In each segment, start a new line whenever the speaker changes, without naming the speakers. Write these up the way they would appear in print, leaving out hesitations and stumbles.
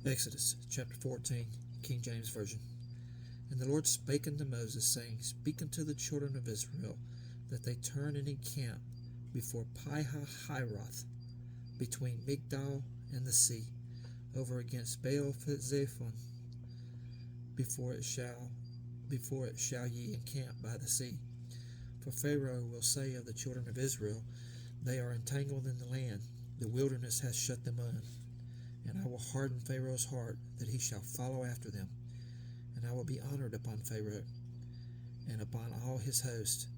Exodus chapter 14, King James Version. And the Lord spake unto Moses, saying, Speak unto the children of Israel, that they turn and encamp before Pi-hahiroth, between Migdal and the sea, over against Baal-zephon, before it shall ye encamp by the sea. For Pharaoh will say of the children of Israel, They are entangled in the land, the wilderness hath shut them in. And I will harden Pharaoh's heart, that he shall follow after them. And I will be honored upon Pharaoh, and upon all his host,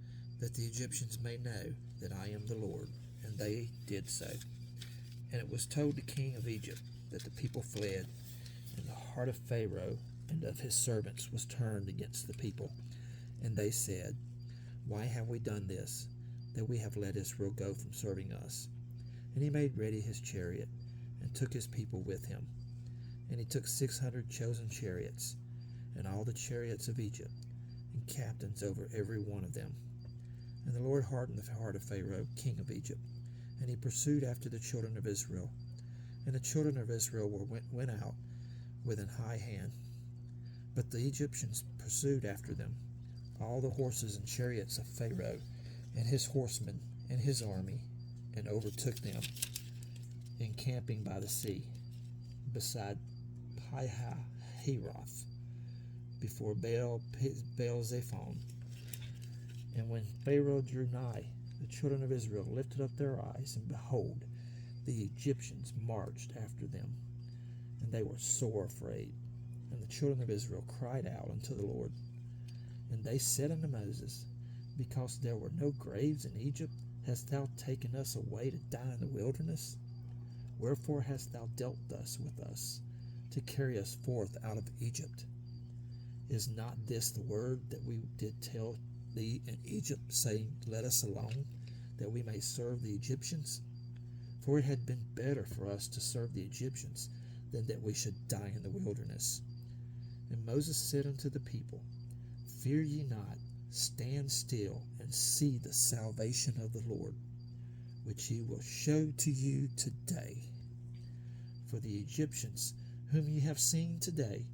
that the Egyptians may know that I am the Lord. And they did so. And it was told the king of Egypt that the people fled, and the heart of Pharaoh and of his servants was turned against the people. And they said, Why have we done this, that we have let Israel go from serving us? And he made ready his chariot, and took his people with him. And he took 600 chosen chariots, and all the chariots of Egypt, and captains over every one of them. And the Lord hardened the heart of Pharaoh, king of Egypt, and he pursued after the children of Israel. And the children of Israel went out with an high hand. But the Egyptians pursued after them, all the horses and chariots of Pharaoh, and his horsemen, and his army, and overtook them, encamping by the sea, beside Pi-hahiroth, before Baal-zephon. And when Pharaoh drew nigh, the children of Israel lifted up their eyes, and behold, the Egyptians marched after them, and they were sore afraid. And the children of Israel cried out unto the Lord. And they said unto Moses, Because there were no graves in Egypt, hast thou taken us away to die in the wilderness? Wherefore hast thou dealt thus with us, to carry us forth out of Egypt? Is not this the word that we did tell thee in Egypt, saying, Let us alone, that we may serve the Egyptians? For it had been better for us to serve the Egyptians, than that we should die in the wilderness. And Moses said unto the people, Fear ye not, stand still, and see the salvation of the Lord, which he will show to you today. For the Egyptians, whom ye have seen today,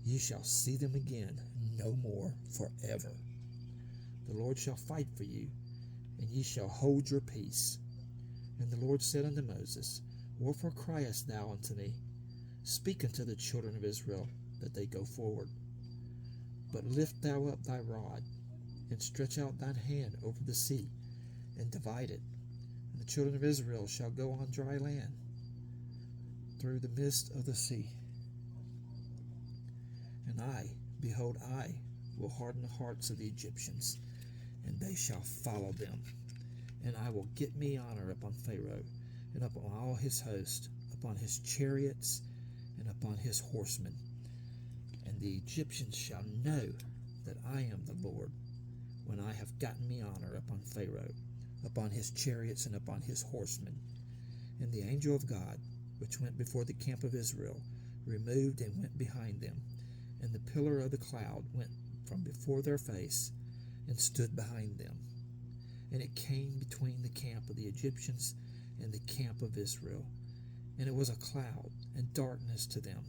ye shall see them again no more forever. The Lord shall fight for you, and ye shall hold your peace. And the Lord said unto Moses, Wherefore criest thou unto me? Speak unto the children of Israel, that they go forward. But lift thou up thy rod, and stretch out thine hand over the sea, and divide it. And the children of Israel shall go on dry land, through the midst of the sea. And behold, I will harden the hearts of the Egyptians, and they shall follow them. And I will get me honor upon Pharaoh, and upon all his host, upon his chariots, and upon his horsemen. And the Egyptians shall know that I am the Lord, when I have gotten me honor upon Pharaoh, upon his chariots, and upon his horsemen. And the angel of God, which went before the camp of Israel, removed and went behind them. And the pillar of the cloud went from before their face, and stood behind them. And it came between the camp of the Egyptians and the camp of Israel. And it was a cloud and darkness to them,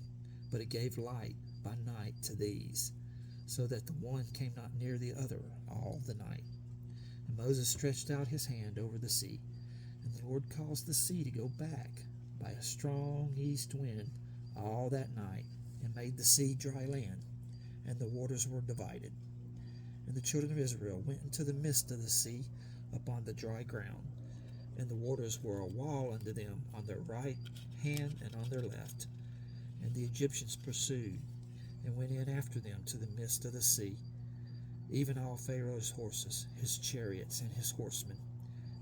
but it gave light by night to these, so that the one came not near the other all the night. And Moses stretched out his hand over the sea, and the Lord caused the sea to go back by a strong east wind all that night, and made the sea dry land, and the waters were divided. And the children of Israel went into the midst of the sea upon the dry ground, and the waters were a wall unto them on their right hand and on their left. And the Egyptians pursued, and went in after them to the midst of the sea, even all Pharaoh's horses, his chariots, and his horsemen.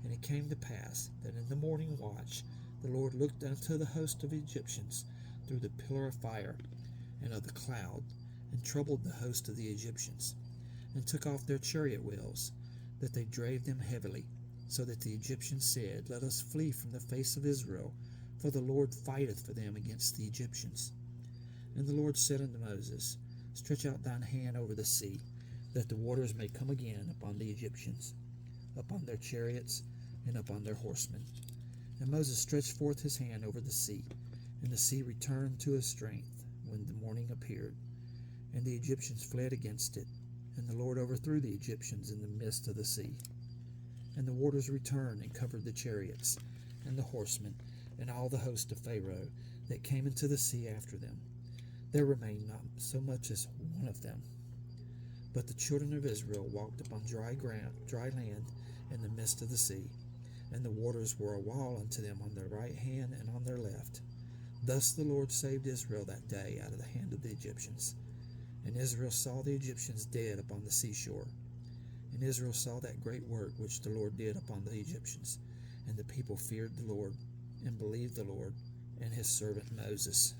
And it came to pass that in the morning watch the Lord looked unto the host of Egyptians through the pillar of fire and of the cloud, and troubled the host of the Egyptians, and took off their chariot wheels, that they drave them heavily, so that the Egyptians said, Let us flee from the face of Israel, for the Lord fighteth for them against the Egyptians. And the Lord said unto Moses, Stretch out thine hand over the sea, that the waters may come again upon the Egyptians, upon their chariots, and upon their horsemen. And Moses stretched forth his hand over the sea, And the sea returned to his strength when the morning appeared, and the Egyptians fled against it, and the Lord overthrew the Egyptians in the midst of the sea. And the waters returned and covered the chariots, and the horsemen, and all the host of Pharaoh that came into the sea after them. There remained not so much as one of them. But the children of Israel walked upon dry land in the midst of the sea, and the waters were a wall unto them on their right hand and on their left. Thus the Lord saved Israel that day out of the hand of the Egyptians. And Israel saw the Egyptians dead upon the seashore. And Israel saw that great work which the Lord did upon the Egyptians. And the people feared the Lord, and believed the Lord and his servant Moses.